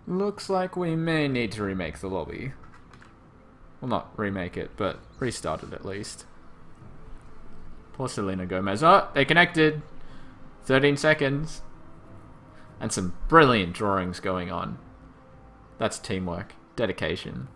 Looks like we may need to remake the lobby. Well, not remake it, but restart it at least. Poor Selena Gomez. Oh, they connected. 13 seconds. And some brilliant drawings going on. That's teamwork. Dedication.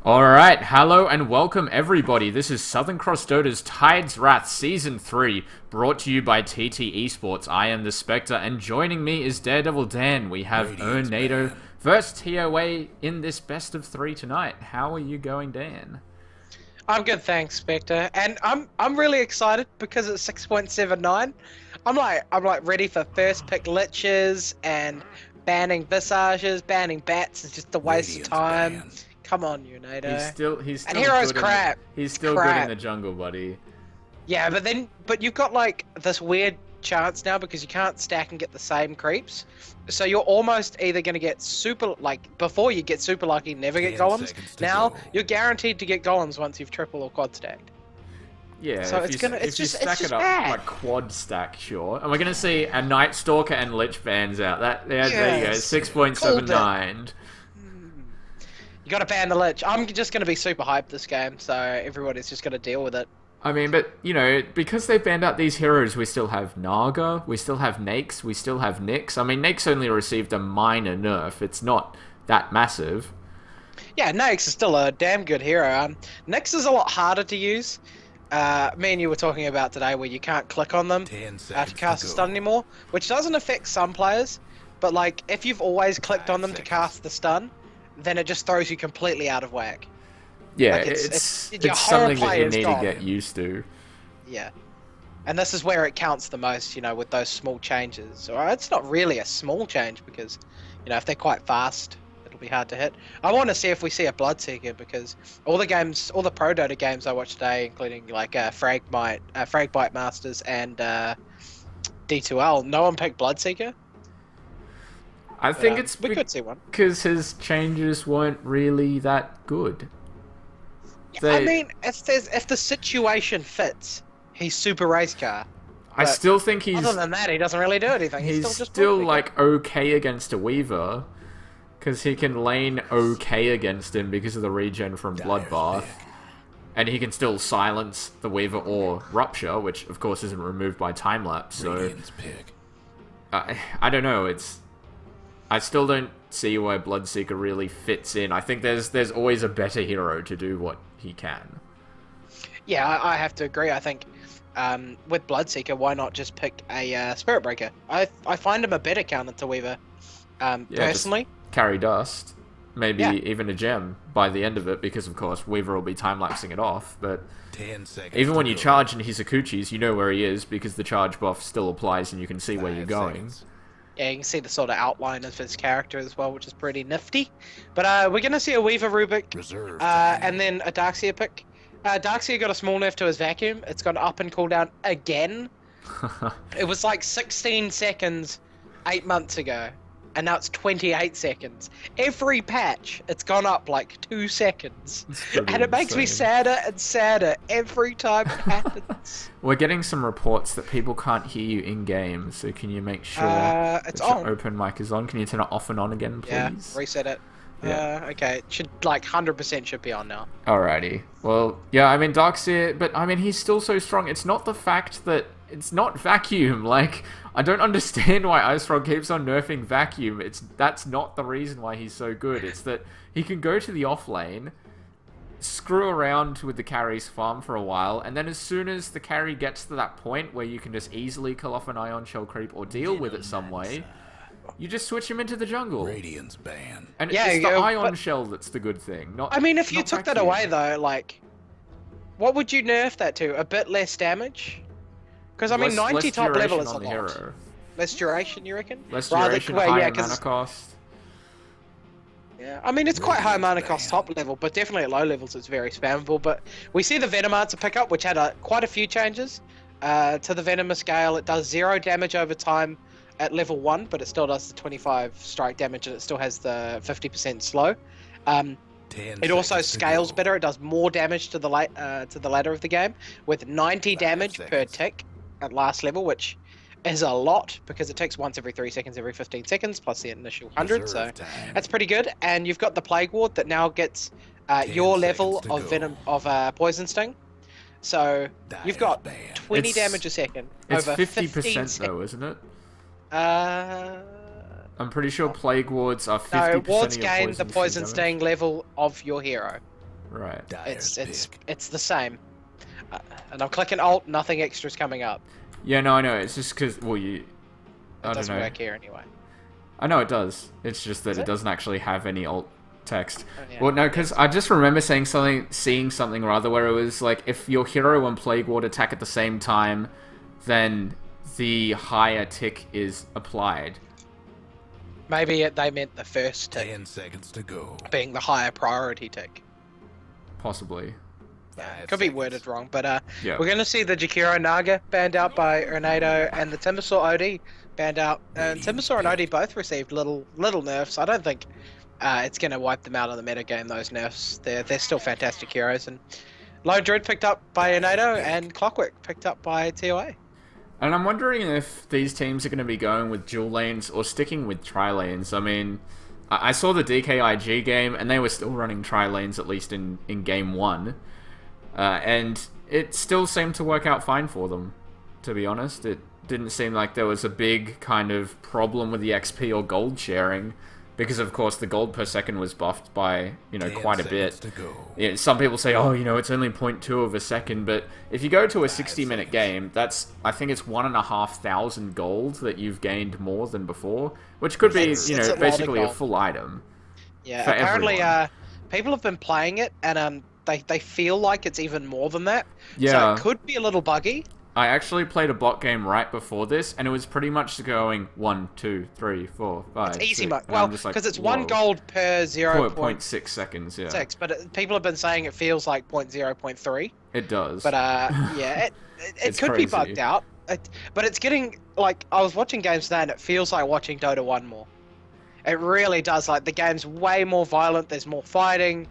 Alright, hello and welcome everybody. This is Southern Cross Dota's Tide's Wrath Season 3, brought to you by TT Esports. I am the Spectre, and joining me is Daredevil Dan. We have URNADO versus TOA in this best of 3 tonight. How are you going, Dan? I'm good, thanks, Spectre. And I'm really excited because it's 6.79. I'm like ready for first pick liches and banning visages, banning bats is just a waste of time. Come on, URNADO. He's still and hero's good crap. He's still good in the jungle, buddy. Yeah, but you've got like this weird chance now because you can't stack and get the same creeps. So you're almost either going to get super, like, before you get super lucky, never get golems. Now you're guaranteed to get golems once you've triple or quad stacked. Yeah, so if you stack it up bad. like quad stack, sure. And we're gonna see a Night Stalker and Lich bans out. There you go, 6.79. You gotta ban the Lich. I'm just gonna be super hyped this game, so everybody's just gonna deal with it. I mean, but, you know, because they've banned out these heroes, we still have Naga, we still have Nakes, we still have Nyx. I mean, Nyx only received a minor nerf. It's not that massive. Yeah, Nyx is still a damn good hero. Nyx is a lot harder to use. Me and you were talking about today where you can't click on them to cast a stun anymore, which doesn't affect some players, but like, if you've always clicked on them to cast the stun, then it just throws you completely out of whack. Yeah, like it's something that you need to get used to. Yeah. And this is where it counts the most, you know, with those small changes. Or it's not really a small change because, you know, if they're quite fast, it'll be hard to hit. I want to see if we see a Bloodseeker because all the Pro Dota games I watched today, including like Fragbite Masters and D2L, no one picked Bloodseeker. I think it's we could see one because his changes weren't really that good. I mean, if the situation fits, he's super race car. I still think he's... Other than that, he doesn't really do anything. He's still just still like okay against a Weaver, because he can lane okay against him because of the regen from Bloodbath, and he can still silence the Weaver or Rupture, which of course isn't removed by time lapse. So I don't know. I still don't see why Bloodseeker really fits in. I think there's always a better hero to do what he can. Yeah, I have to agree. I think with Bloodseeker, why not just pick a Spirit Breaker? I find him a better counter to Weaver, personally. Carry Dust, maybe even a gem by the end of it, because of course Weaver will be time-lapsing it off, but even when you charge in Hisakuchis, you know where he is, because the charge buff still applies and you can see where you're going. Yeah, you can see the sort of outline of his character as well, which is pretty nifty. But we're going to see a Weaver Rubik, and then a Darkseer pick. Darkseer got a small nerf to his vacuum. It's got up and cooldown again. It was like 16 seconds 8 months ago, and now it's 28 seconds. Every patch, it's gone up like 2 seconds. And it makes me sadder and sadder every time it happens. We're getting some reports that people can't hear you in-game, so can you make sure it's that your on. open mic is on? Can you turn it off and on again, please? Yeah, reset it. Yeah. Okay, it should, like, 100% should be on now. Alrighty. Well, yeah, I mean, Darkseer, but I mean, he's still so strong. It's not the fact that it's not vacuum. Like, I don't understand why Ice Frog keeps on nerfing vacuum. That's not the reason why he's so good. It's that he can go to the off lane, screw around with the carry's farm for a while, and then as soon as the carry gets to that point where you can just easily kill off an Ion Shell creep or deal with it some way, you just switch him into the jungle. Radiant's ban. And it's the Ion Shell that's the good thing. Not, I mean, if you took that away, though, like, what would you nerf that to? A bit less damage? Because, I mean, 90 top level is a lot. Less duration, you reckon? Less duration, higher mana cost. Yeah, I mean, it's quite high mana cost top level, but definitely at low levels it's very spammable. But we see the Venom answer pick up, which had quite a few changes to the Venom scale. It does 0 damage over time at level 1, but it still does the 25 strike damage, and it still has the 50% slow. It also scales better. It does more damage to the ladder of the game, with 90 damage per tick at last level, which is a lot because it ticks once every 3 seconds, every 15 seconds, plus the initial 100. So that's pretty good. And you've got the Plague Ward that now gets your level of venom of Poison Sting. So you've got 20 damage a second. It's over 50% though, isn't it? Uh. I'm pretty sure Plague Wards are 50% No, of wards your gain the poison damage. sting level of your hero. Right. It's the same. And I'm clicking Alt, nothing extra is coming up. Yeah, no, I know. It's just because, well, I It don't doesn't know. work here anyway. I know it does. It's just that Does it it? doesn't actually have any alt text. Oh, yeah. Well, no, because I just remember seeing something rather where it was like if your hero and Plague Ward attack at the same time, then the higher tick is applied. Maybe they meant the first tick 10 seconds to go. being the higher priority tick. Possibly. Could be worded wrong, but Yeah. we're going to see the Jakiro Naga banned out by URNADO and the Timbersaw OD banned out. And Timbersaw and OD both received little nerfs. I don't think it's going to wipe them out of the metagame, those nerfs. They're still fantastic heroes. And Lone Druid picked up by URNADO and Clockwork picked up by TOA. And I'm wondering if these teams are going to be going with dual lanes or sticking with tri-lanes. I mean, I saw the DKIG game, and they were still running tri-lanes, at least in Game 1. And it still seemed to work out fine for them, to be honest. It didn't seem like there was a big kind of problem with the XP or gold sharing, because of course the gold per second was buffed by, quite a bit. Yeah, some people say, oh, it's only 0.2 of a second, but if you go to a 60-minute game, I think it's 1,500 gold that you've gained more than before, which could be, It's a lot of basically a gold. full item. Yeah, For apparently everyone. people have been playing it and they feel like it's even more than that. Yeah. So it could be a little buggy. I actually played a bot game right before this, and it was pretty much going 1, 2, 3, 4, 5. It's easy 6, mode. and Well, I'm just like, because it's whoa. 1 gold per 0.6, 0.6 seconds, yeah. but people have been saying it feels like 0.3. It does. But yeah, it It's could be crazy. bugged out. But it's getting like I was watching games today, and it feels like watching Dota 1 more. It really does. Like the game's way more violent. There's more fighting.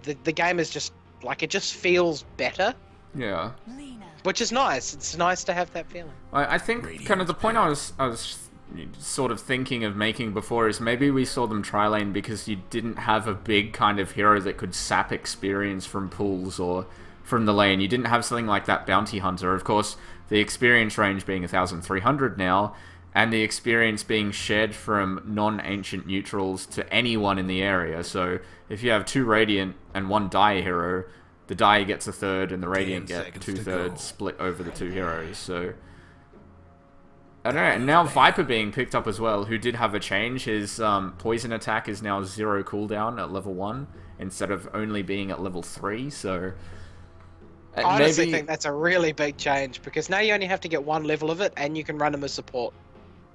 The game is just like it just feels better, Yeah. which is nice. It's nice to have that feeling. I think kind of the point I was sort of thinking of making before is maybe we saw them tri-lane because you didn't have a big kind of hero that could sap experience from pools or from the lane. You didn't have something like that Bounty Hunter. Of course, the experience range being 1,300 now, and the experience being shared from non-ancient neutrals to anyone in the area. So if you have 2 Radiant and 1 Dire hero, the Dire gets a third and the Radiant 10 get seconds to 2/3 go. split over the 2 heroes. So I don't know. And now Viper being picked up as well, who did have a change. His poison attack is now 0 cooldown at level 1 instead of only being at level 3. So I honestly maybe think that's a really big change because now you only have to get 1 level of it, and you can run him as support.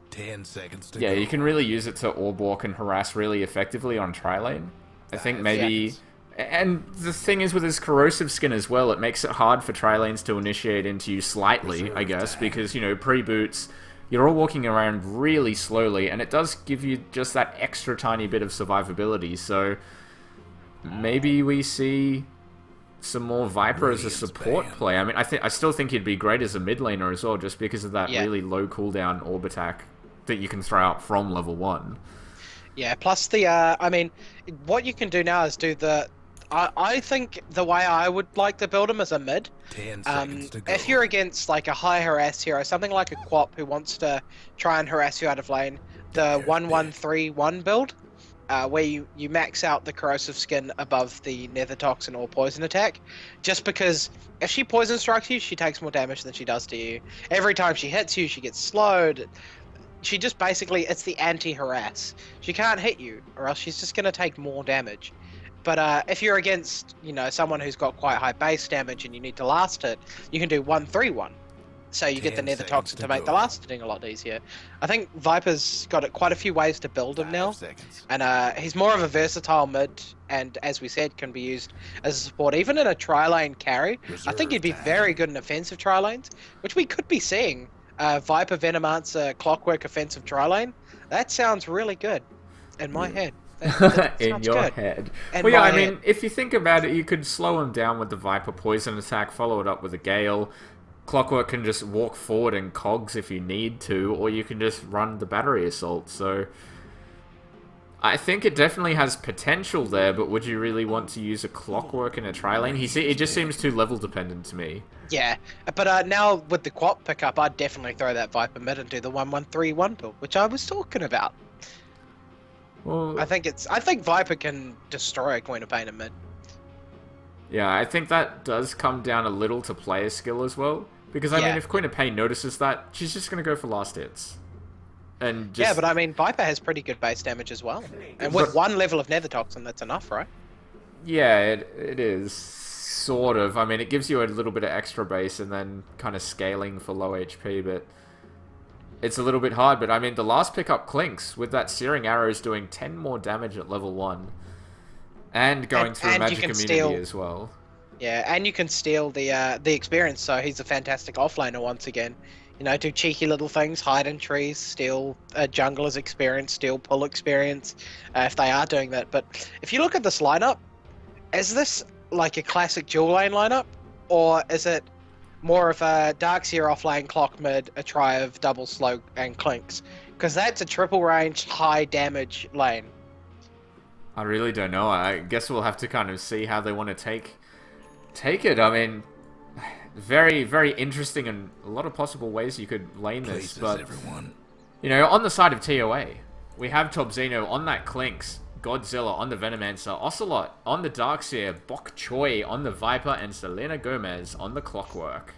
10 seconds to yeah, go. you can really use it to orb walk and harass really effectively on tri-lane. I think maybe... And the thing is with his corrosive skin as well, it makes it hard for tri-lanes to initiate into you slightly, I guess, because, pre-boots, you're all walking around really slowly, and it does give you just that extra tiny bit of survivability, so maybe we see some more Viper as a support play. I mean, I still think he'd be great as a mid laner as well, just because of that really low cooldown orb attack that you can throw out from level 1. Yeah, plus I mean, what you can do now is do I think the way I would like to build him is a mid. 10 seconds to go. If you're against like a high harass hero, something like a Quap who wants to try and harass you out of lane, the 1-1-3-1 build, where you max out the corrosive skin above the nether toxin or poison attack, just because if she poison strikes you, she takes more damage than she does to you. Every time she hits you, she gets slowed. She just basically, it's the anti-harass. She can't hit you, or else she's just going to take more damage. But if you're against, someone who's got quite high base damage and you need to last hit, you can do 1-3-1. So you get the 10 nether seconds toxin to to make the go. last hitting a lot easier. I think Viper's got quite a few ways to build him 5 now. seconds. And he's more of a versatile mid, and as we said, can be used as a support, even in a tri-lane carry. I think he'd be Reserve very good in offensive tri-lanes, which we could be seeing. Viper, Venomancer, Clockwork, offensive tri-lane. That sounds really good in my head. That In sounds your good. head. In Well, yeah, my I mean, head. if you think about it, you could slow him down with the Viper poison attack, follow it up with a Gale. Clockwork can just walk forward and cogs if you need to, or you can just run the battery assault. So I think it definitely has potential there, but would you really want to use a Clockwork in a tri-lane? It just seems too level dependent to me. Yeah, but now with the Quap pickup, I'd definitely throw that Viper mid and do the 1-1-3 bundle, which I was talking about. Well, I think Viper can destroy a Queen of Pain in mid. yeah, I think that does come down a little to player skill as well. Because, I Yeah. mean, if Queen of Pain notices that, she's just going to go for last hits. And just... Yeah, but I mean, Viper has pretty good base damage as well. And with one level of Nether Toxin, that's enough, right? Yeah, it is. Sort of. I mean, it gives you a little bit of extra base and then kind of scaling for low HP, but it's a little bit hard. But I mean, the last pickup Clinks with that Searing Arrows doing 10 more damage at level 1. And going through and you Magic can Immunity steal- as well. Yeah, and you can steal the experience, so he's a fantastic offlaner once again. You know, do cheeky little things, hide in trees, steal jungler's experience, steal pull experience, if they are doing that. But if you look at this lineup, is this like a classic dual lane lineup, or is it more of a Darkseer offlane, clock mid, a try of double slow and clinks? Because that's a triple range, high damage lane. I really don't know. I guess we'll have to kind of see how they want to take it. I mean, very, very interesting and a lot of possible ways you could lane this. Places, But, everyone. you know, on the side of TOA, we have Tobzino on that Clinks, Godzilla on the Venomancer, Ocelot on the Darkseer, Bok Choy on the Viper, and Selena Gomez on the Clockwork.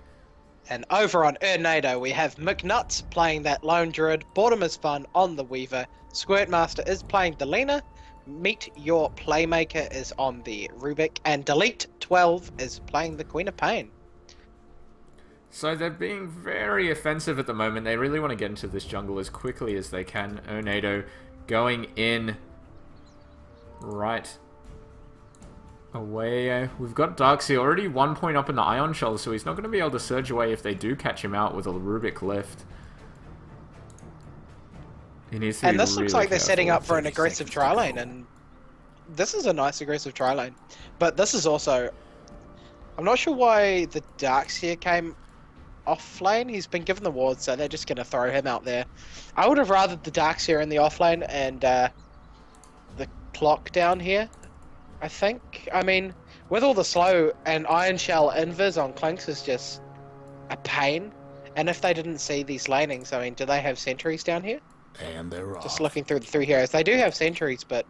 And over on URNADO, we have McNuts playing that Lone Druid, Boredom is Fun on the Weaver, Squirtmaster is playing the Lena, Meet Your Playmaker is on the Rubik, and Delete 12 is playing the Queen of Pain. So they're being very offensive at the moment. They really want to get into this jungle as quickly as they can. URNADO going in right away. We've got Darkseer already 1 point up in the Ion Shell, so he's not going to be able to surge away if they do catch him out with a Rubik lift. He needs to And be this looks really like they're setting up careful. for an aggressive tri lane, and this is a nice aggressive tri lane. But this is also... I'm not sure why the Darkseer came off lane. He's been given the ward, so they're just going to throw him out there. I would have rathered the Darkseer in the off lane and the clock down here, I think. I mean, with all the slow and Iron Shell invis on Clinks is just a pain. And if they didn't see these lanings, I mean, do they have sentries down here? And they're off. Just looking through the three heroes. They do have sentries, but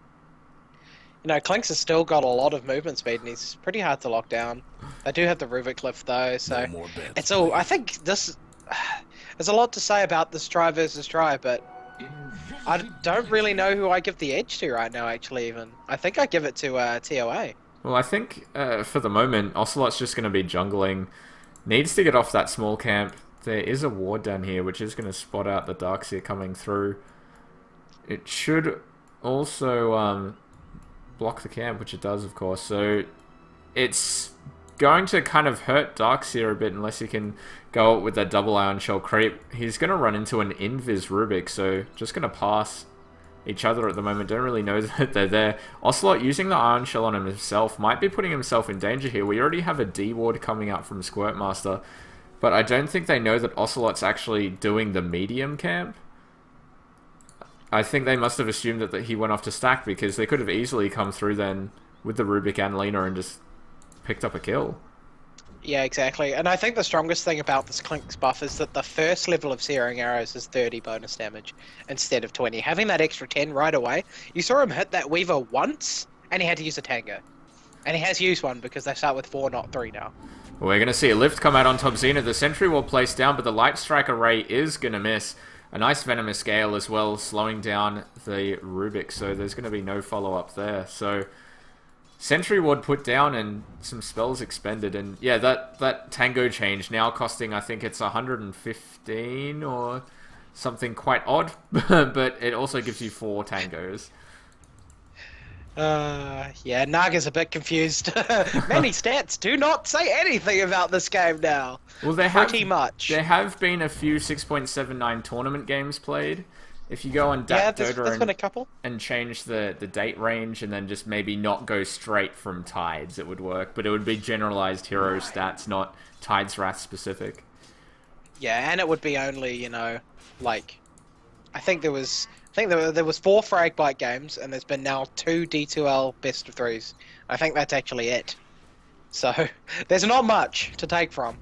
you know, Clinks has still got a lot of movement speed and he's pretty hard to lock down. They do have the Rubik lift though, so No more bets, it's all... I please. think this... There's a lot to say about this try versus try, but I don't really know who I give the edge to right now, actually, even. I think I give it to TOA. Well, I think for the moment, Ocelot's just going to be jungling. Needs to get off that small camp. There is a ward down here, which is going to spot out the Darkseer coming through. It should also block the camp, which it does, of course. So it's going to kind of hurt Darkseer a bit unless he can go out with that double Iron Shell creep. He's going to run into an Invis Rubik, so just going to pass each other at the moment. Don't really know that they're there. Ocelot using the Iron Shell on himself might be putting himself in danger here. We already have a D ward coming out from Squirtmaster, but I don't think they know that Ocelot's actually doing the medium camp. I think they must have assumed that he went off to stack, because they could have easily come through then with the Rubik and Lena and just picked up a kill. Yeah, exactly. And I think the strongest thing about this Clinks buff is that the first level of Searing Arrows is 30 bonus damage instead of 20. Having that extra 10 right away, you saw him hit that Weaver once, and he had to use a Tango. And he has used one because they start with 4, not 3 now. We're going to see a lift come out on top Xena. The Sentry will place down, but the Light Strike Array is going to miss. A nice Venomous Gale as well, slowing down the Rubik, so there's going to be no follow-up there. So Sentry Ward put down and some spells expended, and yeah, that Tango change now costing, I think it's 115 or something quite odd, but it also gives you 4 Tangos. Yeah, Naga's a bit confused. Many stats do not say anything about this game now. Well, Pretty much. There have been a few 6.79 tournament games played, If you go on Yeah, Dota there's been a couple. and change the date range and then just maybe not go straight from Tides, it would work. But it would be generalized hero stats, not Tides Wrath specific. Yeah, and it would be only, you know, like, I think there was 4 Fragbite games, and there's been now 2 D2L best of 3s. I think that's actually it. So there's not much to take from.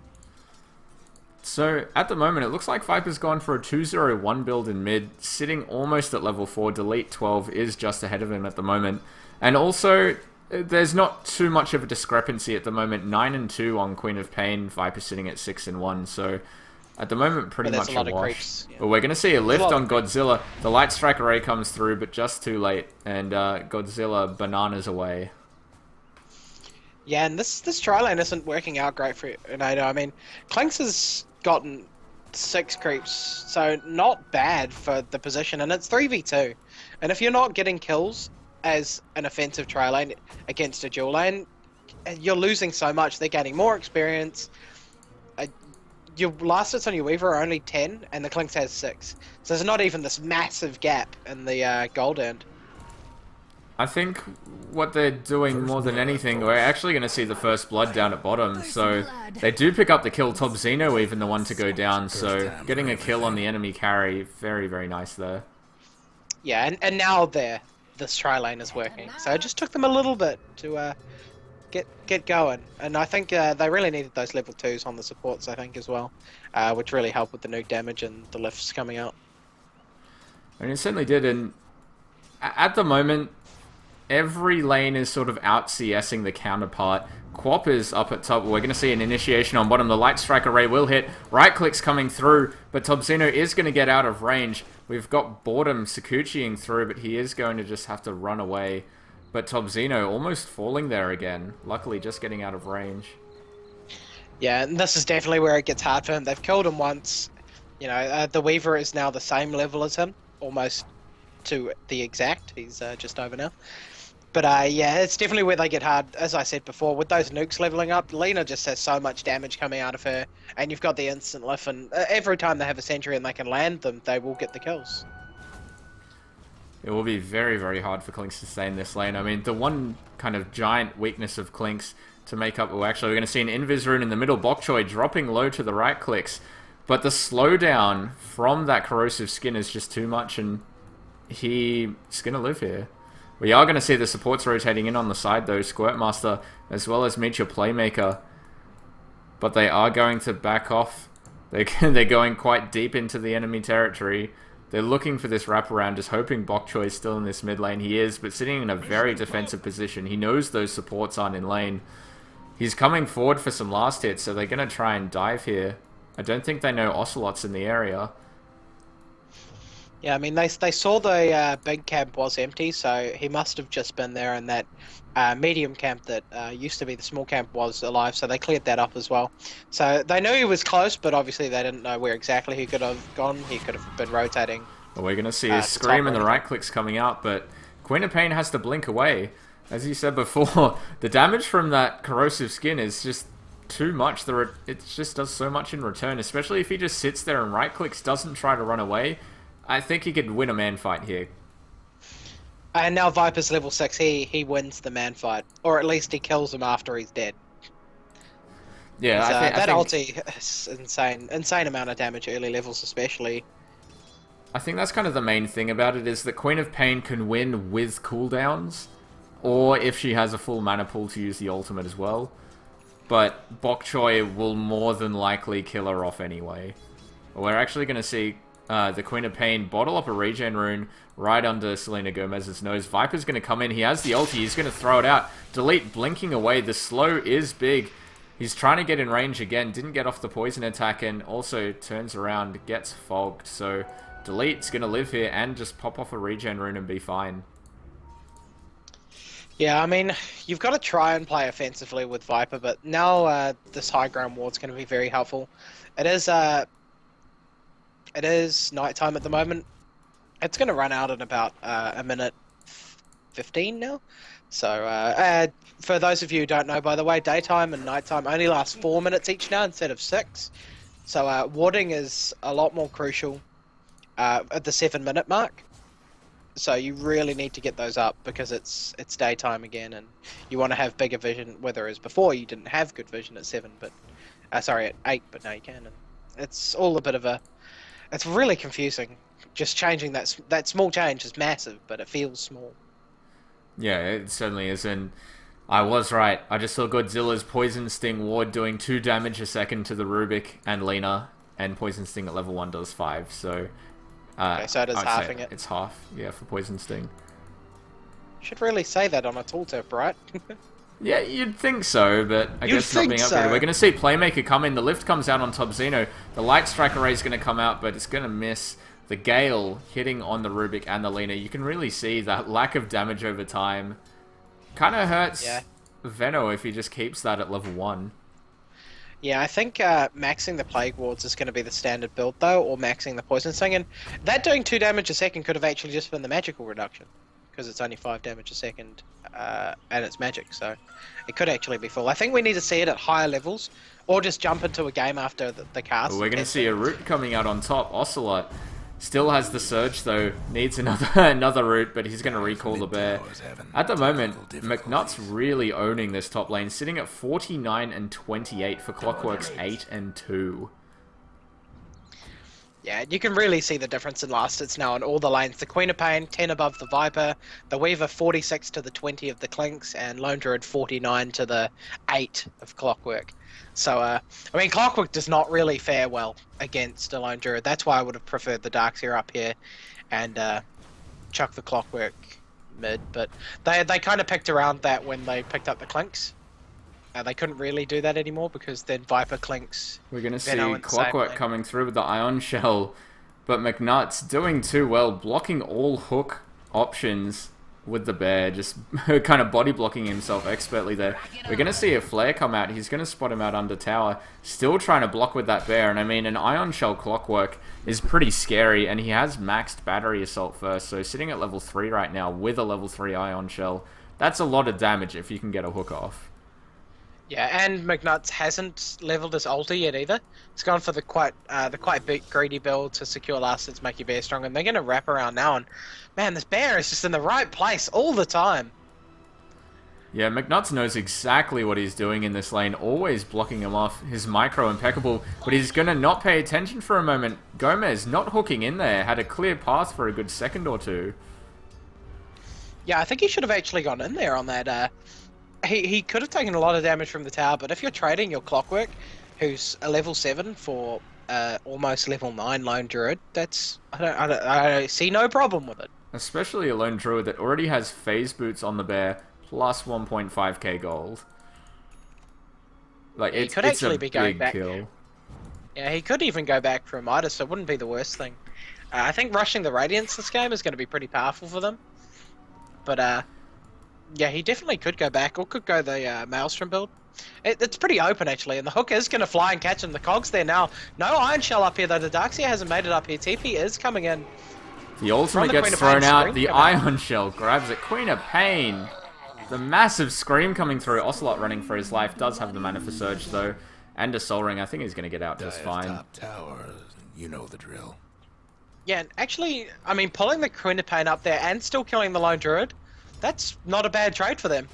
So, at the moment, it looks like Viper's gone for a 2-0-1 build in mid, sitting almost at level 4. Delete 12 is just ahead of him at the moment. And also, there's not too much of a discrepancy at the moment. 9-2 on Queen of Pain, Viper sitting at 6-1. So, at the moment, pretty much a wash. Creeps, yeah. But we're going to see a lift on Godzilla. The Light Strike Array comes through, but just too late. And Godzilla bananas away. Yeah, and this tri lane isn't working out great for URNADO. I mean, Clinks has gotten 6 creeps, so not bad for the position, and it's 3v2. And if you're not getting kills as an offensive tri lane against a dual lane, you're losing so much. They're gaining more experience. Your last hits on your Weaver are only 10, and the Clinks has 6. So there's not even this massive gap in the gold end. I think what they're doing more than anything, we're actually going to see the first blood down at bottom, so they do pick up the kill. Tobzino even the one to go down, so getting a kill on the enemy carry, very, very nice there. Yeah, and now this tri lane is working, so it just took them a little bit to get going, and I think they really needed those level 2s on the supports, I think, as well, which really helped with the nuke damage and the lifts coming out. And it certainly did, and at the moment, every lane is sort of out CSing the counterpart. Quap is up at top. We're going to see an initiation on bottom. The Light Strike Array will hit. Right click's coming through, but Tobzino is going to get out of range. We've got Boredom Sakuchiing through, but he is going to just have to run away. But Tobzino almost falling there again. Luckily, just getting out of range. Yeah, and this is definitely where it gets hard for him. They've killed him once. You know, the Weaver is now the same level as him, almost to the exact. He's just over now. But yeah, it's definitely where they get hard. As I said before, with those nukes leveling up, Lena just has so much damage coming out of her, and you've got the instant lift, and every time they have a sentry and they can land them, they will get the kills. It will be very, very hard for Clinks to stay in this lane. I mean, the one kind of giant weakness of Clinks to make up... Well, actually, we're going to see an Invis Rune in the middle. Bok Choy dropping low to the right clicks. But the slowdown from that corrosive skin is just too much, and he's going to live here. We are going to see the supports rotating in on the side, though. Squirtmaster, as well as Meet Your Playmaker. But they are going to back off. They're going quite deep into the enemy territory. They're looking for this wraparound, just hoping Bok Choy is still in this mid lane. He is, but sitting in a very defensive position. He knows those supports aren't in lane. He's coming forward for some last hits, so they're going to try and dive here. I don't think they know Ocelot's in the area. Yeah, I mean, they saw the big camp was empty, so he must have just been there, and that medium camp that used to be the small camp was alive, so they cleared that up as well. So they knew he was close, but obviously they didn't know where exactly he could have gone. He could have been rotating. Well, we're going to see a Scream and the right clicks coming out, but Queen of Pain has to blink away. As you said before, the damage from that corrosive skin is just too much. It just does so much in return, especially if he just sits there and right clicks, doesn't try to run away. I think he could win a man fight here. And now Viper's level 6, he wins the man fight. Or at least he kills him after he's dead. Yeah, I think that ulti is insane. Insane amount of damage early levels especially. I think that's kind of the main thing about it, is that Queen of Pain can win with cooldowns, or if she has a full mana pool to use the ultimate as well. But Bok Choy will more than likely kill her off anyway. We're actually going to see the Queen of Pain bottle up a regen rune right under Selena Gomez's nose. Viper's going to come in. He has the ulti. He's going to throw it out. Delete blinking away. The slow is big. He's trying to get in range again. Didn't get off the poison attack, and also turns around, gets fogged. So Delete's going to live here and just pop off a regen rune and be fine. Yeah, I mean, you've got to try and play offensively with Viper, but now this high ground ward's going to be very helpful. It is nighttime at the moment. It's going to run out in about a minute 15 now. So, for those of you who don't know, by the way, daytime and nighttime only last 4 minutes each now instead of 6. So, warding is a lot more crucial at the 7-minute mark. So you really need to get those up because it's daytime again, and you want to have bigger vision. Whereas before you didn't have good vision at 7, but sorry, at 8, but now you can. And it's all a bit of a. It's really confusing. Just changing that small change is massive, but it feels small. Yeah, it certainly is, and I was right. I just saw Godzilla's Poison Sting Ward doing 2 damage a second to the Rubik and Lena, and Poison Sting at level 1 does 5, so... okay, so it is I'd halving say it. It's half, yeah, for Poison Sting. Should really say that on a tooltip, right? Yeah, you'd think so, but I guess not being upgraded. so. We're going to see Playmaker come in. The lift comes out on top Xeno. The Light Strike Array is going to come out, but it's going to miss. The Gale hitting on the Rubik and the Lena. You can really see that lack of damage over time. Kind of hurts Venno if he just keeps that at level 1. Yeah, I think maxing the Plague Wards is going to be the standard build, though, or maxing the Poison Sting. And that doing 2 damage a second could have actually just been the magical reduction, because it's only 5 damage a second, and it's magic, so it could actually be full. I think we need to see it at higher levels, or just jump into a game after the cast. Well, we're going to see a root coming out on top. Ocelot still has the Surge, though. Needs another root, but he's going to recall the bear. At the moment, McNutt's really owning this top lane, sitting at 49 and 28 for Clockwork's 8 and 2. Yeah, you can really see the difference in last hits now in all the lanes. The Queen of Pain, 10 above the Viper, the Weaver 46 to the 20 of the Clinks, and Lone Druid 49 to the 8 of Clockwork. So, I mean, Clockwork does not really fare well against a Lone Druid. That's why I would have preferred the Darkseer up here and chuck the Clockwork mid. But they kind of picked around that when they picked up the Clinks. They couldn't really do that anymore because then Viper Clinks. We're going to see Clockwork coming through with the Ion Shell, but McNutt's doing too well, blocking all hook options with the bear, just kind of body blocking himself expertly there. We're going to see a flare come out. He's going to spot him out under tower, still trying to block with that bear. And I mean, an Ion Shell Clockwork is pretty scary, and he has maxed Battery Assault first, so sitting at level 3 right now with a level 3 Ion Shell, that's a lot of damage if you can get a hook off. Yeah, and McNuts hasn't leveled his ulti yet either. It's gone for the quite big greedy build to secure last hits, make your bear strong, and they're going to wrap around now. And man, this bear is just in the right place all the time. Yeah, McNuts knows exactly what he's doing in this lane, always blocking him off. His micro impeccable, but he's going to not pay attention for a moment. Gomez not hooking in there, had a clear path for a good second or two. Yeah, I think he should have actually gone in there on that. He could have taken a lot of damage from the tower, but if you're trading your Clockwork, who's a level 7 for almost level 9 Lone Druid, that's I see no problem with it. Especially a Lone Druid that already has Phase Boots on the bear, plus 1.5k gold. Like, Yeah, it's a be going big back. kill. Yeah, he could even go back for a Midas, so it wouldn't be the worst thing. I think rushing the Radiance this game is going to be pretty powerful for them. But, yeah, he definitely could go back, or could go the Maelstrom build. It's pretty open, actually, and the hook is going to fly and catch him. The Cog's there now. No Iron Shell up here, though. The Darkseer hasn't made it up here. TP is coming in. The ultimate gets thrown out. The Ion Shell grabs it. Queen of Pain. The massive scream coming through. Ocelot running for his life. Does have the mana for Surge, though. And a Soul Ring. I think he's going to get out just fine. Top tower, you know the drill. Yeah, and actually, I mean, pulling the Queen of Pain up there and still killing the Lone Druid, that's not a bad trade for them.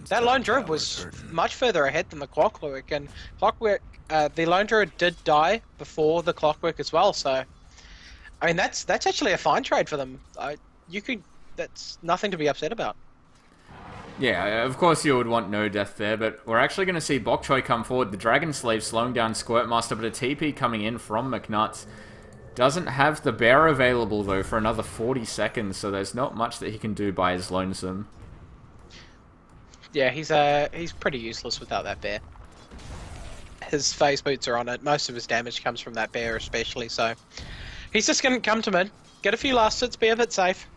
That Lone Druid was much further ahead than the Clockwork, and Clockwork, the Lone Druid did die before the Clockwork as well, so I mean that's actually a fine trade for them. That's nothing to be upset about. Yeah, of course you would want no death there, but we're actually going to see Bok Choy come forward. The Dragon Slave slowing down Squirtmaster, but a TP coming in from McNuts. Doesn't have the bear available, though, for another 40 seconds, so there's not much that he can do by his lonesome. Yeah, he's pretty useless without that bear. His phase boots are on it. Most of his damage comes from that bear especially, so he's just going to come to mid, get a few last hits, be a bit safe.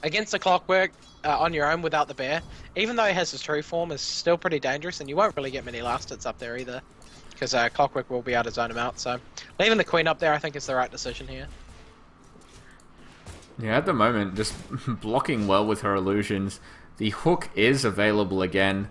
Against the Clockwork, on your own without the bear, even though he has his true form, is still pretty dangerous, and you won't really get many last hits up there either. Because Clockwork will be able to zone him out, so leaving the Queen up there I think is the right decision here. Yeah, at the moment, just blocking well with her illusions. The hook is available again.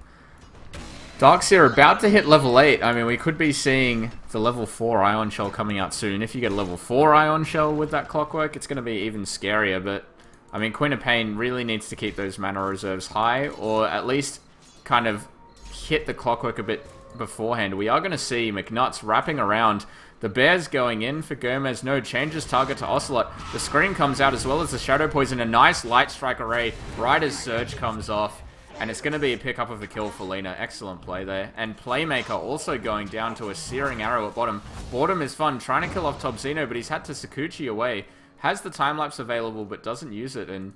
Darkseer about to hit level 8. I mean, we could be seeing the level 4 Ion Shell coming out soon. If you get a level 4 Ion Shell with that Clockwork, it's going to be even scarier. But, I mean, Queen of Pain really needs to keep those mana reserves high, or at least kind of hit the Clockwork a bit beforehand. We are going to see McNuts wrapping around. The Bear's going in for Gomez. No, changes target to Ocelot. The Scream comes out as well as the Shadow Poison. A nice Light Strike array right as Surge comes off. And it's going to be a pickup of a kill for Lina. Excellent play there. And Playmaker also going down to a Searing Arrow at bottom. Boredom is fun, trying to kill off Tobzino, but he's had to Sakuchi away. Has the time-lapse available, but doesn't use it. And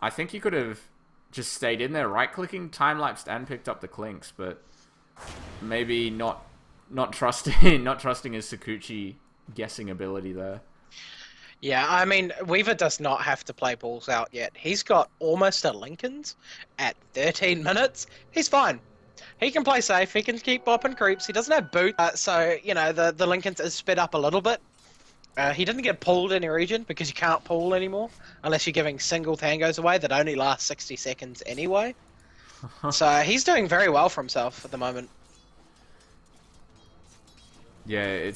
I think he could have just stayed in there, right-clicking, time-lapsed, and picked up the Clinks. But maybe not trusting his Sakuchi guessing ability there. Yeah, I mean, Weaver does not have to play balls out yet. He's got almost a Lincoln's at 13 minutes. He's fine. He can play safe. He can keep bopping creeps. He doesn't have boot. So, you know, the Lincoln's is sped up a little bit. He didn't get pulled in a region because you can't pull anymore unless you're giving single tangos away that only last 60 seconds anyway. So he's doing very well for himself at the moment. Yeah,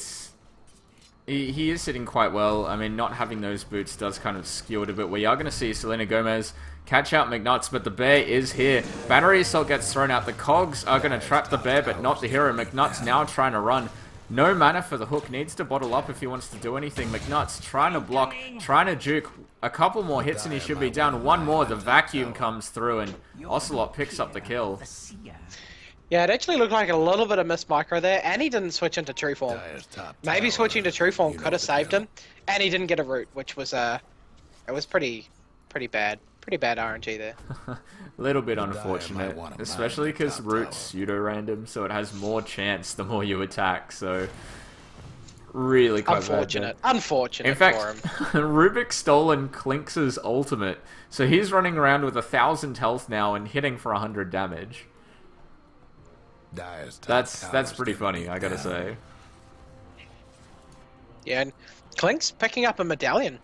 he is sitting quite well. I mean, not having those boots does kind of skew it a bit. We are going to see Selena Gomez catch out McNuts, but the Bear is here. Battery Assault gets thrown out. The Cogs are going to trap the Bear, but not the hero. McNuts now trying to run. No mana for the hook. Needs to bottle up if he wants to do anything. McNuts trying to block, trying to juke. A couple more hits and he should be down. One more, the vacuum comes through, and Ocelot picks up the kill. Yeah, it actually looked like a little bit of missed micro there, and he didn't switch into true form. Maybe switching to true form could have saved him, and he didn't get a root, which was it was pretty bad. Pretty bad RNG there. A little bit unfortunate, especially because root's pseudo-random, so it has more chance the more you attack, so really quite unfortunate. bad. Unfortunate In fact, for him. Rubik's stolen Clinks' ultimate, so he's running around with 1,000 health now and hitting for 100 damage. That's pretty funny, I gotta say. Yeah, and Clink's picking up a medallion.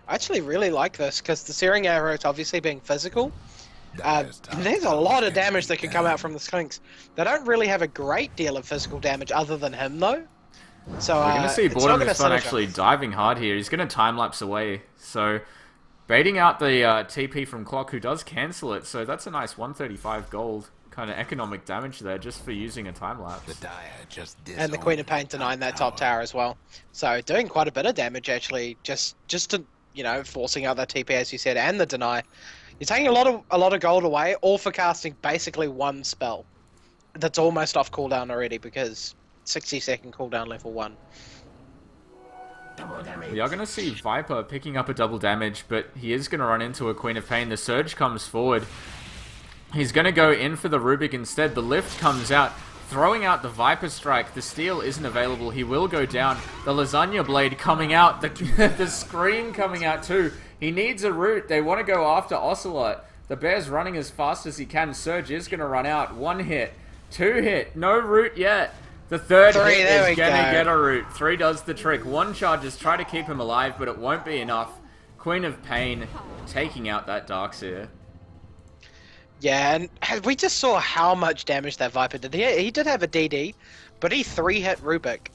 I actually really like this because the Searing Arrow is obviously being physical. There's a lot of damage that can come out from the Clinks. They don't really have a great deal of physical damage other than him, though. So we're going to see Boredom is fun actually diving hard here. He's going to time-lapse away. So baiting out the TP from Clock, who does cancel it. So that's a nice 135 gold kind of economic damage there just for using a time-lapse. And the Queen of Pain denying that top tower as well. So doing quite a bit of damage actually, just to, you know, forcing out that TP as you said, and the deny. You're taking a lot of gold away, all for casting basically one spell. That's almost off cooldown already because 60-second cooldown level 1. We are going to see Viper picking up a double damage, but he is going to run into a Queen of Pain. The Surge comes forward. He's going to go in for the Rubik instead. The Lift comes out, throwing out the Viper Strike. The Steel isn't available. He will go down. The Lasagna Blade coming out. The Scream coming out too. He needs a root. They want to go after Ocelot. The Bear's running as fast as he can. Surge is going to run out. 1 hit. 2 hit. No root yet. The third hit is going to get a root. 3 does the trick. 1 charges. Try to keep him alive, but it won't be enough. Queen of Pain taking out that Darkseer. Yeah, and we just saw how much damage that Viper did. He did have a DD, but he 3-hit Rubik.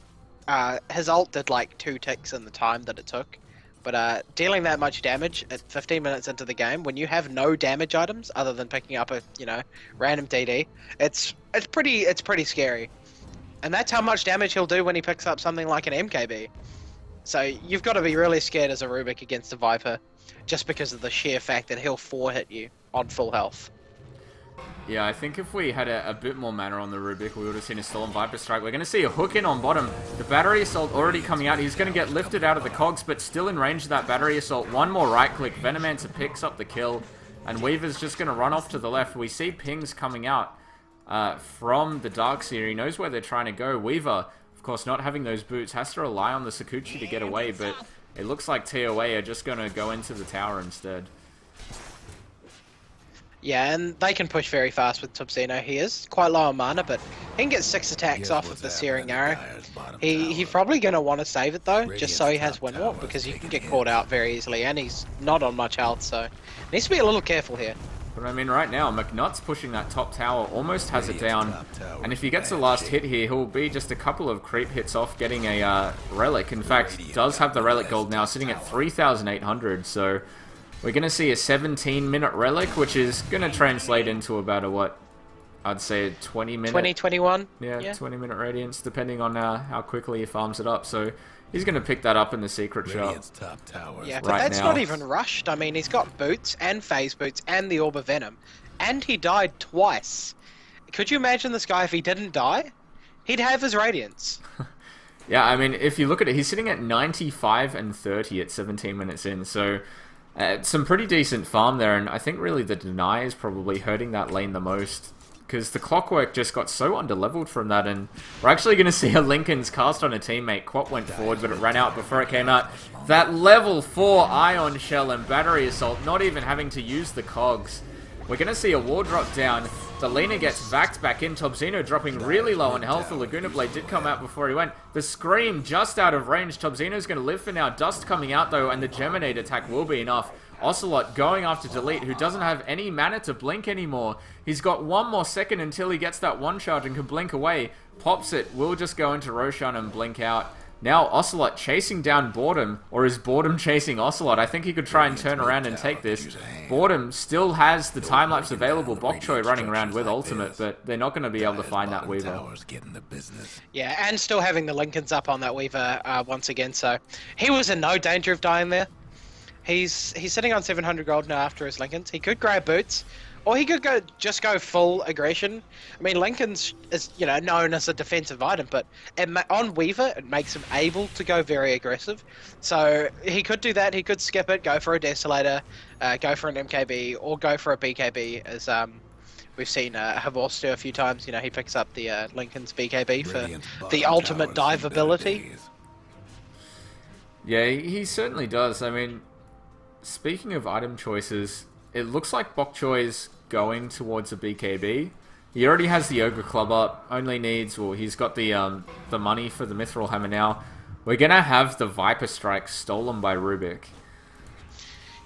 His ult did like 2 ticks in the time that it took. But dealing that much damage at 15 minutes into the game, when you have no damage items other than picking up a, you know, random DD, it's pretty scary. And that's how much damage he'll do when he picks up something like an MKB. So you've got to be really scared as a Rubik against a Viper, just because of the sheer fact that he'll 4-hit you on full health. Yeah, I think if we had a bit more mana on the Rubik, we would have seen a Stolen Viper Strike. We're going to see a hook in on bottom. The Battery Assault already coming out. He's going to get lifted out of the cogs, but still in range of that Battery Assault. 1 more right click. Venomancer picks up the kill, and Weaver's just going to run off to the left. We see pings coming out from the Darkseer. He knows where they're trying to go. Weaver, of course, not having those boots, has to rely on the Sakuchi to get away, but it looks like TOA are just going to go into the tower instead. Yeah, and they can push very fast with Tobzino. He is quite low on mana, but he can get 6 attacks off of the Searing Arrow. He's probably going to want to save it though, just so he has Windwalk, because you can get caught out very easily, and he's not on much health, so needs to be a little careful here. But I mean, right now, McNutt's pushing that top tower, almost has it down. And if he gets the last hit here, he'll be just a couple of creep hits off getting a relic. In fact, does have the relic gold now, sitting at 3,800. So we're going to see a 17-minute relic, which is going to translate into about a, what, I'd say 20-minute... 20, 21? Yeah, 20-minute radiance, depending on how quickly he farms it up. So he's going to pick that up in the secret shop. Yeah, but right that's now. not even rushed. I mean, he's got boots and phase boots and the Orb of Venom. And he died twice. Could you imagine this guy if he didn't die? He'd have his radiance. Yeah, I mean, if you look at it, he's sitting at 95 and 30 at 17 minutes in. So some pretty decent farm there. And I think really the deny is probably hurting that lane the most, because the Clockwork just got so underleveled from that, and we're actually going to see a Lincoln's cast on a teammate. Quap went forward, but it ran out before it came out. That level 4 Ion Shell and Battery Assault, not even having to use the cogs. We're going to see a wall drop down. The Lena gets vaxxed back in. Tobzino dropping really low on health. The Laguna Blade did come out before he went. The Scream just out of range. Tobzino's going to live for now. Dust coming out, though, and the Geminate attack will be enough. Ocelot going after Delete, who doesn't have any mana to blink anymore. He's got 1 more second until he gets that 1 charge and can blink away. Pops it, will just go into Roshan and blink out. Now Ocelot chasing down Boredom, or is Boredom chasing Ocelot? I think he could try and turn around and take this. Boredom still has the time-lapse available, Bok Choy running around with ultimate, but they're not going to be able to find that Weaver. Yeah, and still having the Lincolns up on that Weaver once again, so he was in no danger of dying there. He's sitting on 700 gold now after his Lincolns. He could grab boots, or he could just go full aggression. I mean, Lincolns is, you know, known as a defensive item, but on Weaver, it makes him able to go very aggressive. So he could do that. He could skip it, go for a Desolator, go for an MKB, or go for a BKB, as we've seen Havors do a few times. You know, he picks up the Lincoln's BKB for the ultimate dive ability. Yeah, he certainly does. I mean, speaking of item choices, it looks like Bok Choy's going towards a BKB. He already has the Ogre Club up, only needs, well, he's got the money for the Mithril Hammer now. We're gonna have the Viper Strike stolen by Rubik.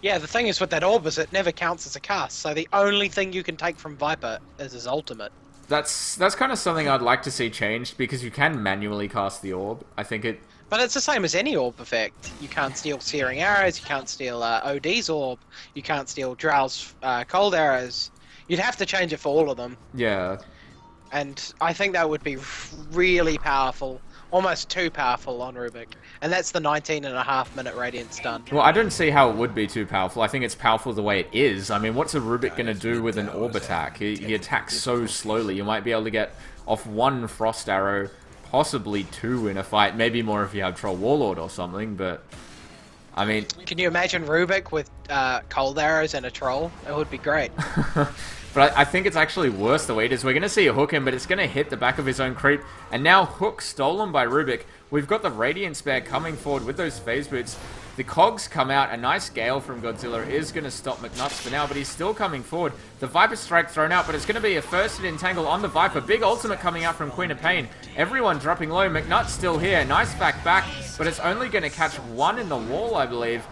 Yeah, the thing is with that orb is it never counts as a cast, so the only thing you can take from Viper is his ultimate. That's kind of something I'd like to see changed, because you can manually cast the orb. I think it... But it's the same as any orb effect. You can't steal Searing Arrows, you can't steal OD's orb, you can't steal Drow's Cold Arrows. You'd have to change it for all of them. Yeah. And I think that would be really powerful, almost too powerful on Rubik. And that's the 19.5-minute Radiance done. Well, I don't see how it would be too powerful. I think it's powerful the way it is. I mean, what's a Rubik going to do with an orb attack? He attacks so slowly. You might be able to get off 1 Frost Arrow, possibly 2 in a fight, maybe more if you have Troll Warlord or something, but I mean... Can you imagine Rubik with Cold Arrows and a Troll? It would be great. But I think it's actually worse the way it is. We're going to see a hook him, but it's going to hit the back of his own creep. And now hook stolen by Rubik. We've got the Radiance Bear coming forward with those phase boots. The cogs come out. A nice gale from Godzilla is going to stop McNuts for now, but he's still coming forward. The Viper Strike thrown out, but it's going to be a first hit entangle on the Viper. Big ultimate coming out from Queen of Pain. Everyone dropping low. McNuts still here. Nice back, but it's only going to catch 1 in the wall, I believe.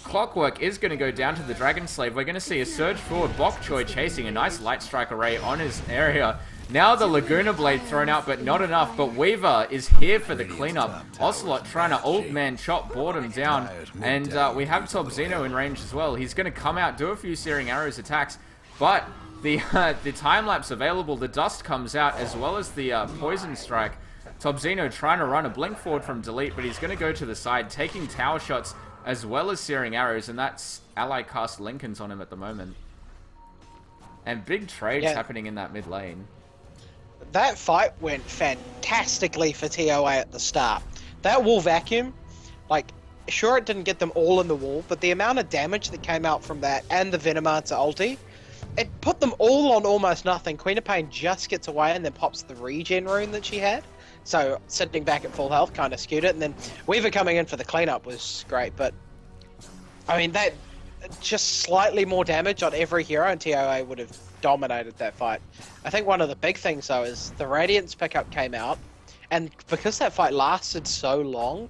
Clockwork is going to go down to the Dragon Slave. We're going to see a surge forward. Bok Choy chasing a nice Light Strike array on his area. Now the Laguna Blade thrown out, but not enough. But Weaver is here for the cleanup. Ocelot trying to old man chop Boredom down. And we have Tobzino in range as well. He's going to come out, do a few Searing Arrows attacks. But the time-lapse available, the Dust comes out, as well as the Poison Strike. Tobzino trying to run a blink forward from Delete, but he's going to go to the side, taking tower shots, as well as Searing Arrows, and that's ally cast Lincolns on him at the moment. And big trades happening in that mid lane. That fight went fantastically for TOA at the start. That wall vacuum, like, sure it didn't get them all in the wall, but the amount of damage that came out from that and the Venomancer ulti, it put them all on almost nothing. Queen of Pain just gets away and then pops the regen rune that she had. So sitting back at full health kind of skewed it, and then Weaver coming in for the cleanup was great. But I mean, that just slightly more damage on every hero, and TOA would have dominated that fight. I think one of the big things though is the Radiance pickup came out, and because that fight lasted so long,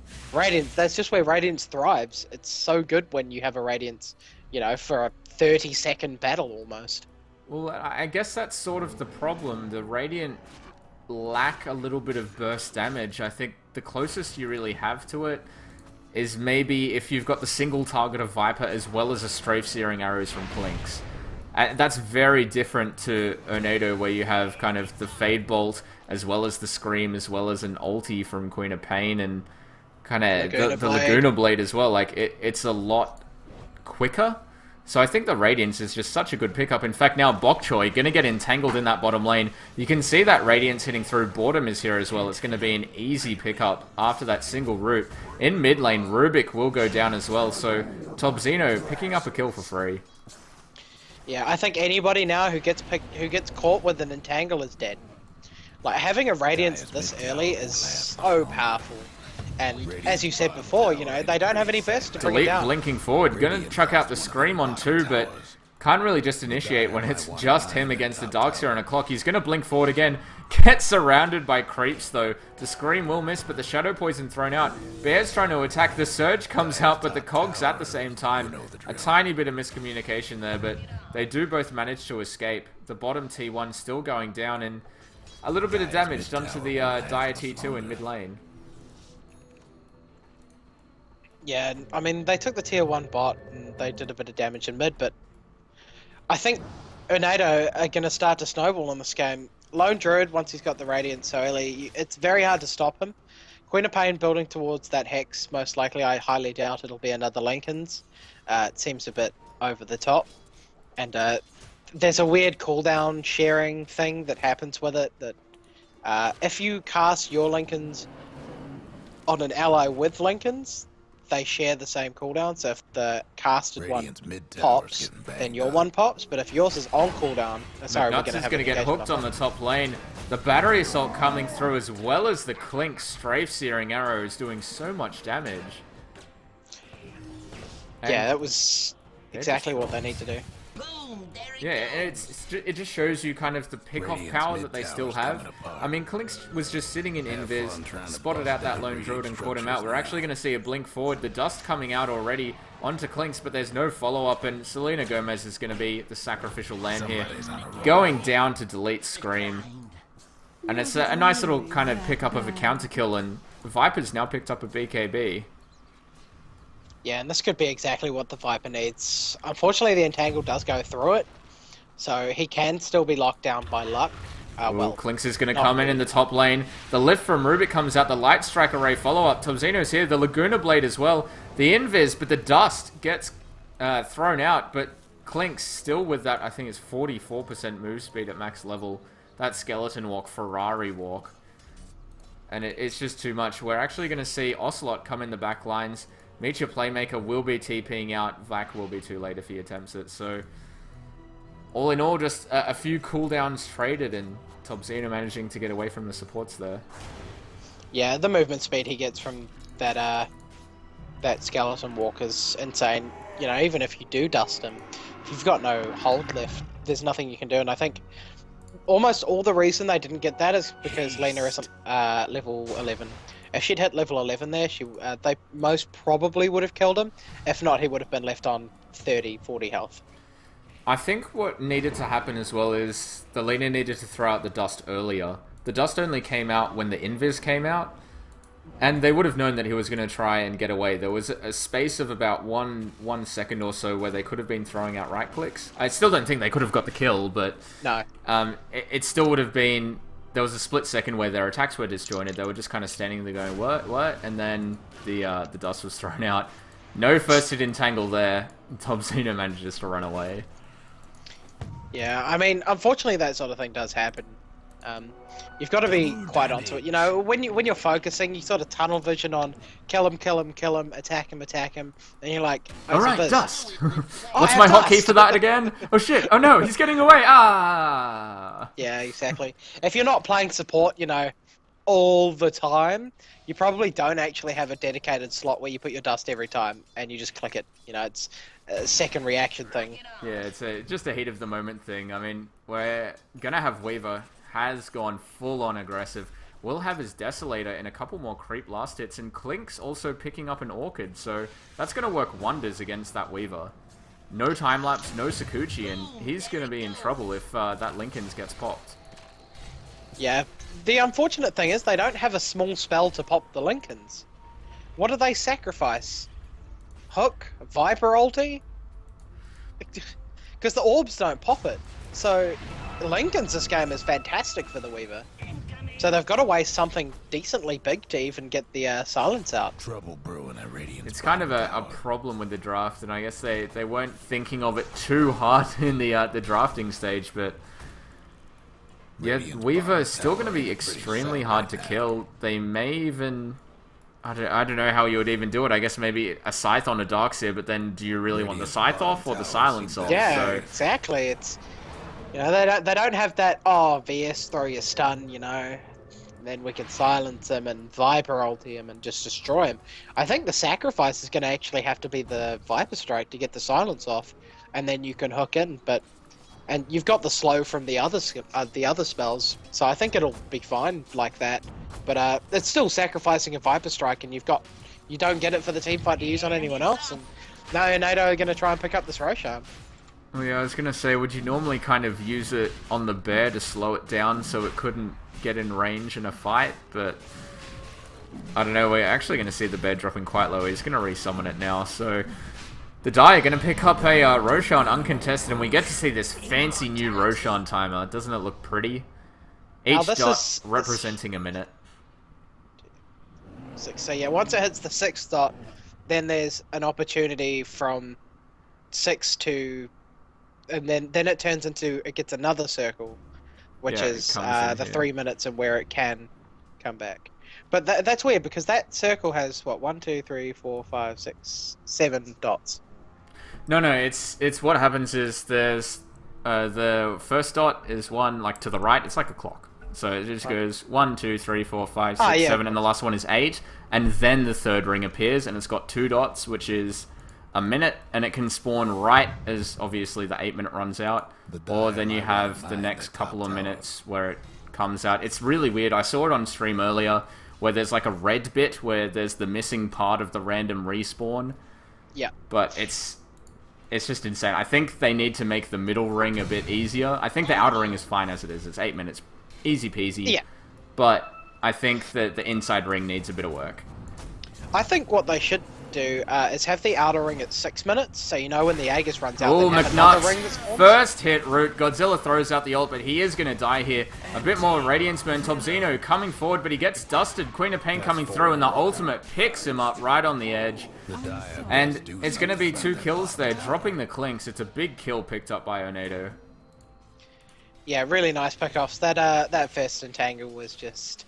that's just where Radiance thrives. It's so good when you have a Radiance, you know, for a 30-second battle almost. Well, I guess that's sort of the problem. The Radiant lack a little bit of burst damage. I think the closest you really have to it is maybe if you've got the single target of Viper as well as a strafe searing arrows from Clinks. That's very different to URNADO, where you have kind of the Fade Bolt as well as the Scream as well as an ulti from Queen of Pain and kind of the Laguna Blade as well. Like, it's a lot quicker. So I think the Radiance is just such a good pickup. In fact, now Bok Choy going to get entangled in that bottom lane. You can see that Radiance hitting through. Boredom is here as well. It's going to be an easy pickup after that single root. In mid lane, Rubik will go down as well. So Tobzino picking up a kill for free. Yeah, I think anybody now who gets caught with an entangle is dead. Like, having a Radiance this early is so powerful. And as you said before, you know, they don't have any burst to bring it down. Blinking forward, gonna chuck out the Scream on 2, but can't really just initiate when it's just him against the Darkseer on a clock. He's gonna blink forward again, gets surrounded by creeps though. The Scream will miss, but the Shadow Poison thrown out. Bear's trying to attack, the Surge comes out, but the Cogs at the same time. A tiny bit of miscommunication there, but they do both manage to escape. The bottom T1 still going down, and a little bit of damage done to the Dire T2 in mid lane. Yeah, I mean, they took the tier 1 bot and they did a bit of damage in mid, but I think URNADO are going to start to snowball in this game. Lone Druid, once he's got the Radiant so early, it's very hard to stop him. Queen of Pain building towards that Hex, most likely. I highly doubt it'll be another Lincoln's. It seems a bit over the top. And there's a weird cooldown sharing thing that happens with it, that if you cast your Lincolns on an ally with Lincolns, they share the same cooldown, so if the casted one pops, then your one pops, but if yours is on cooldown... Sorry, we're going to get hooked on the top lane. The Battery Assault coming through as well as the Clink strafe searing arrows doing so much damage. Yeah, that was exactly what they need to do. Yeah, it just shows you kind of the pick-off power that they still have. I mean, Clinks was just sitting in invis, spotted out that lone Druid and caught him out. We're actually going to see a blink forward. The dust coming out already onto Clinks, but there's no follow-up, and Selena Gomez is going to be the sacrificial lamb here. Going down to delete Scream. And it's a nice little kind of pick-up of a counter kill, and Viper's now picked up a BKB. Yeah, and this could be exactly what the Viper needs. Unfortunately, the Entangle does go through it, so he can still be locked down by luck. Well, Clinks is going to come in the top lane. The lift from Rubik comes out. The Light Strike Array follow-up. Tobzino's here. The Laguna Blade as well. The Invis, but the Dust gets thrown out. But Clinks still with that, I think it's 44% move speed at max level. That Skeleton Walk, Ferrari Walk. And it's just too much. We're actually going to see Ocelot come in the back lines. Meet Your Playmaker will be TPing out. Vac will be too late if he attempts it. So, all in all, just a few cooldowns traded, and Tobzino managing to get away from the supports there. Yeah, the movement speed he gets from that that Skeleton Walk is insane. You know, even if you do dust him, if you've got no hold left, there's nothing you can do. And I think almost all the reason they didn't get that is because Lena isn't level 11. If she'd hit level 11 there, they most probably would have killed him. If not, he would have been left on 30, 40 health. I think what needed to happen as well is the Lena needed to throw out the dust earlier. The dust only came out when the Invis came out, and they would have known that he was going to try and get away. There was a space of about one second or so where they could have been throwing out right clicks. I still don't think they could have got the kill, but no, it still would have been... There was a split second where their attacks were disjointed. They were just kind of standing there going, what? And then the dust was thrown out. No first hit entangle there. Tobzino manages to run away. Yeah, I mean, unfortunately that sort of thing does happen. You've got to be quite onto it. You know, when you're focusing, you sort of tunnel vision on kill him, attack him, and you're like, oh, alright, dust! What's my hotkey for that again? Oh shit, oh no, he's getting away! Ah! Yeah, exactly. If you're not playing support, you know, all the time, you probably don't actually have a dedicated slot where you put your dust every time, and you just click it. You know, it's a second reaction thing. Yeah, it's just a heat of the moment thing. I mean, we're gonna have Weaver has gone full-on aggressive. Will have his Desolator and a couple more creep last hits, and Clink's also picking up an Orchid, so that's going to work wonders against that Weaver. no time-lapse, no Sakuchi, and he's going to be in trouble if that Linken's gets popped. Yeah. The unfortunate thing is they don't have a small spell to pop the Lincolns. What do they sacrifice? Hook? Viper ulti? Because the orbs don't pop it. So, Lincoln's this game is fantastic for the Weaver. So they've got to waste something decently big to even get the silence out. Trouble brewing at Radiant's It's kind of a problem with the draft, and I guess they weren't thinking of it too hard in the drafting stage, but yeah, Weaver is still going to be extremely hard to kill. They may even... I don't know how you would even do it. I guess maybe a Scythe on a Darkseer, but then do you really want the Scythe off or the Silence off? Yeah, So, exactly. It's... You know, they don't have that, VS, throw your stun, you know, and then we can silence him and Viper ulti him and just destroy him. I think the sacrifice is going to actually have to be the Viper Strike to get the silence off, and then you can hook in, but... And you've got the slow from the other spells, so I think it'll be fine like that. But it's still sacrificing a Viper Strike, and you don't get it for the teamfight to use on anyone else. And now URNADO are going to try and pick up this Roshan. well, yeah, I was going to say, would you normally kind of use it on the bear to slow it down so it couldn't get in range in a fight? But I don't know, we're actually going to see the bear dropping quite low. He's going to resummon it now, so... The Dai are going to pick up a Roshan uncontested, and we get to see this fancy new Roshan timer. Doesn't it look pretty? Each dot representing a minute. So yeah, once it hits the 6th dot, then there's an opportunity from 6 to... And then it turns into... It gets another circle, which Yeah, is it the here. 3 minutes and where it can come back. But that's weird, because that circle has, what, 1, 2, 3, 4, 5, 6, 7 dots. No, it's what happens is there's the first dot is one like to the right. It's like a clock, so it just goes 1, 2, 3, 4, 5, 6, 7, and the last one is 8, and then the third ring appears, and it's got 2 dots, which is a minute, and it can spawn right as obviously the 8-minute runs out, or then you have the next couple of minutes where it comes out. It's really weird. I saw it on stream earlier where there's like a red bit where there's the missing part of the random respawn. Yeah. But it's just insane. I think they need to make the middle ring a bit easier. I think the outer ring is fine as it is. It's 8 minutes. Easy peasy. Yeah. But I think that the inside ring needs a bit of work. I think what they should do is have the outer ring at 6 minutes, so you know when the Aegis runs out, Oh, then have another ring that McNuts. spawns. First hit root. Godzilla throws out the ult, but he is going to die here. A bit more Radiance burn. Tobzino coming forward, but he gets dusted. Queen of Pain coming through, and the ultimate picks him up right on the edge. And it's going to be 2 kills there, dropping the Clinks. It's a big kill picked up by URNADO. Yeah, really nice pickoffs. That first entangle was just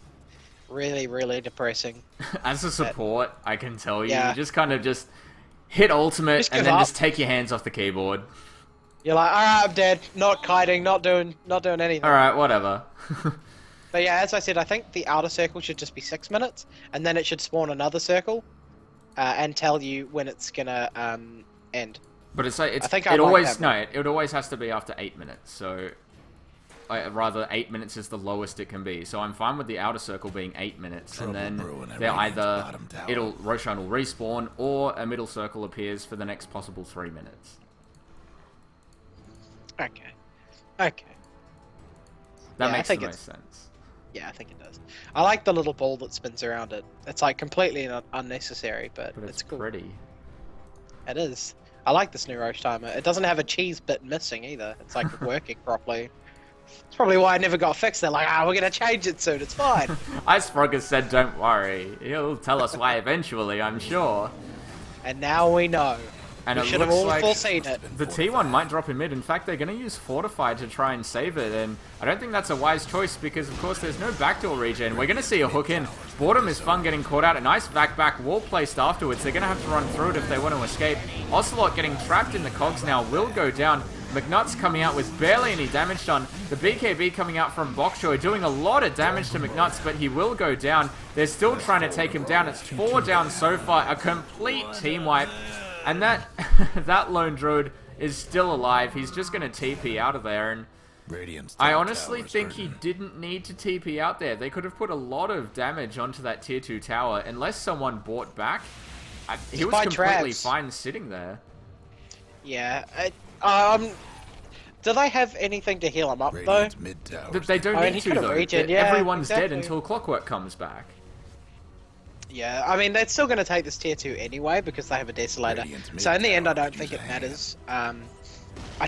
really, really depressing. As a support, I can tell you, Yeah. you just kind of just hit ultimate Just and give then up. just take your hands off the keyboard. You're like, alright, I'm dead. Not kiting, not doing anything. Alright, whatever. But yeah, as I said, I think the outer circle should just be 6 minutes, and then it should spawn another circle, and tell you when it's gonna end. But it's like I think I like always that it always has to be after 8 minutes. So rather 8 minutes is the lowest it can be. So I'm fine with the outer circle being 8 minutes, and then they're either Roshan will respawn or a middle circle appears for the next possible 3 minutes. Okay. That Yeah, I makes the think most sense. Yeah, I think it does. I like the little ball that spins around it. It's like completely unnecessary, but, But it's it's cool. pretty. It is. I like this new Roche timer. It doesn't have a cheese bit missing either. It's like working properly. It's probably why I never got fixed. They're like, we're gonna change it soon. It's fine. Ice Frog has said, don't worry. He'll tell us why eventually, I'm sure. And now we know. And We it should have looks all like foreseen it. the T1 might drop in mid. In fact, they're going to use Fortify to try and save it, and I don't think that's a wise choice because, of course, there's no backdoor regen. We're going to see a hook in. Boredom is fun getting caught out. A nice back wall placed afterwards. They're going to have to run through it if they want to escape. Ocelot getting trapped in the cogs now will go down. McNuts coming out with barely any damage done. The BKB coming out from Bokchoy doing a lot of damage to McNuts, but he will go down. They're still trying to take him down. It's 4 down so far. A complete team wipe. And that that lone druid is still alive. He's just going to TP out of there. And I honestly think he didn't need to TP out there. They could have put a lot of damage onto that tier 2 tower unless someone bought back. He was buy completely traps. fine sitting there. Yeah. Do they have anything to heal him up, though? Radiant's mid tower. They don't I mean, need he to, could've though. regen, yeah, Everyone's dead exactly. until Clockwork comes back. Yeah, I mean, they're still going to take this tier 2 anyway, because they have a Desolator. Radiant's mid So in the end, I tower don't could think use it a hand.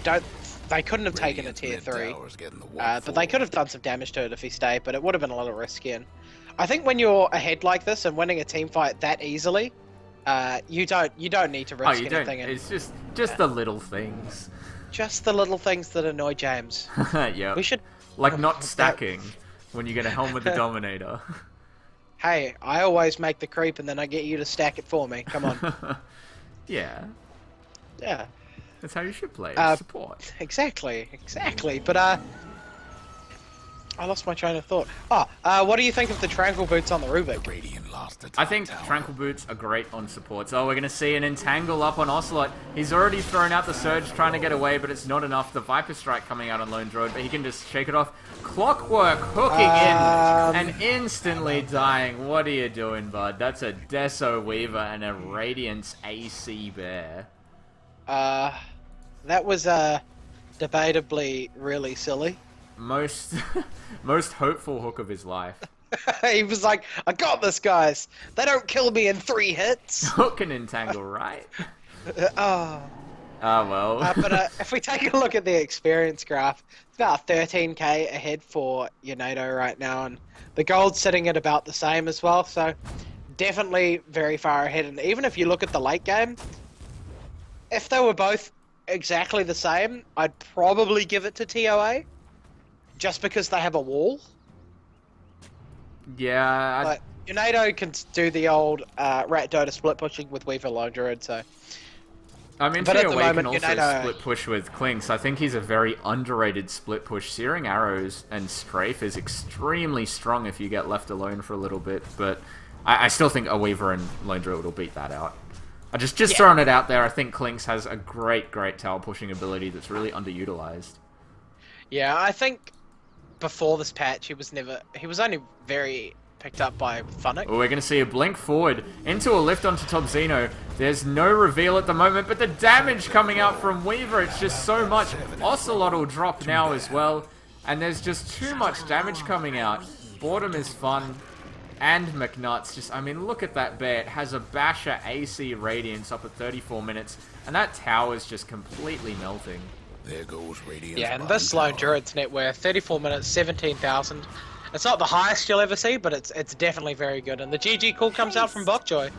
matters. They couldn't have taken a Radiant's tier mid 3. tower's getting the walk But they forward. could have done some damage to it if he stayed, but it would have been a little risky. And I think when you're ahead like this and winning a team fight that easily, you don't need to risk Oh, you don't. anything. And It's just the little things. just the little things that annoy James. Yeah. We should. Like not stacking when you get a helmet the Dominator. Hey, I always make the creep and then I get you to stack it for me. Come on. Yeah. Yeah, That's how you should play. Support. exactly. But I lost my train of thought. What do you think of the Tranquil Boots on the Rubik? Radiant lost the I top think tower. Tranquil Boots are great on supports. Oh, we're going to see an Entangle up on Ocelot. He's already thrown out the Surge trying to get away, but it's not enough. The Viper Strike coming out on Lone Druid, but he can just shake it off. Clockwork hooking in and instantly dying. What are you doing, bud? That's a Deso Weaver and a Radiance AC Bear. That was debatably really silly. Most most hopeful hook of his life. He was like, I got this, guys. They don't kill me in 3 hits. Hook and Entangle, right? Oh. Ah, well. But if we take a look at the experience graph, it's about 13k ahead for URNADO right now, and the gold's sitting at about the same as well, so definitely very far ahead. And even if you look at the late game, if they were both exactly the same, I'd probably give it to TOA, just because they have a wall. Yeah, But URNADO can do the old Rat Dota split pushing with Weaver Lone Druid, so... I mean, But at the TOA can moment, also split push with Clinks. I think he's a very underrated split push. Searing Arrows and Strafe is extremely strong if you get left alone for a little bit, but I still think a Weaver and Lone Druid will beat that out. I just throwing it out there, I think Clinks has a great tower pushing ability that's really underutilized. Yeah, I think before this patch, he was only very picked up by Funnick. Well, we're going to see a blink forward into a lift onto top Xeno. There's no reveal at the moment, but the damage coming out from Weaver, it's just so much. Ocelot will drop now as well, and there's just too much damage coming out. Boredom is fun, and McNuts just, I mean, look at that bear. It has a Basher AC Radiance up at 34 minutes, and that tower is just completely melting. There goes Radiant's Yeah, and bottom this Lone tower. Druid's net worth, 34 minutes, 17,000. It's not the highest you'll ever see, but it's definitely very good. And the GG call comes out from Bokjoy.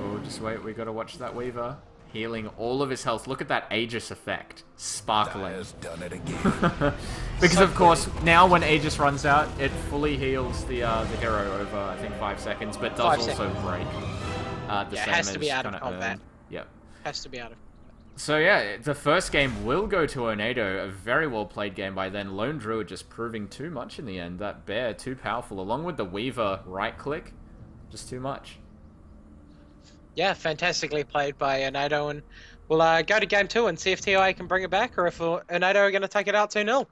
Oh, just wait, we gotta watch that Weaver. Healing all of his health. Look at that Aegis effect. Sparkling. Has done it again. Because of course, now when Aegis runs out, it fully heals the hero over, I think, 5 seconds, but does 5 also seconds. break. The Yeah, it same has to as be out of kinda combat. earned. Yep. Has to be out of... So yeah, the first game will go to URNADO, a very well played game by then. Lone Druid just proving too much in the end. That bear, too powerful, along with the Weaver right click, just too much. Yeah, fantastically played by URNADO, and we'll go to game 2 and see if TOA can bring it back, or if URNADO are going to take it out 2-0.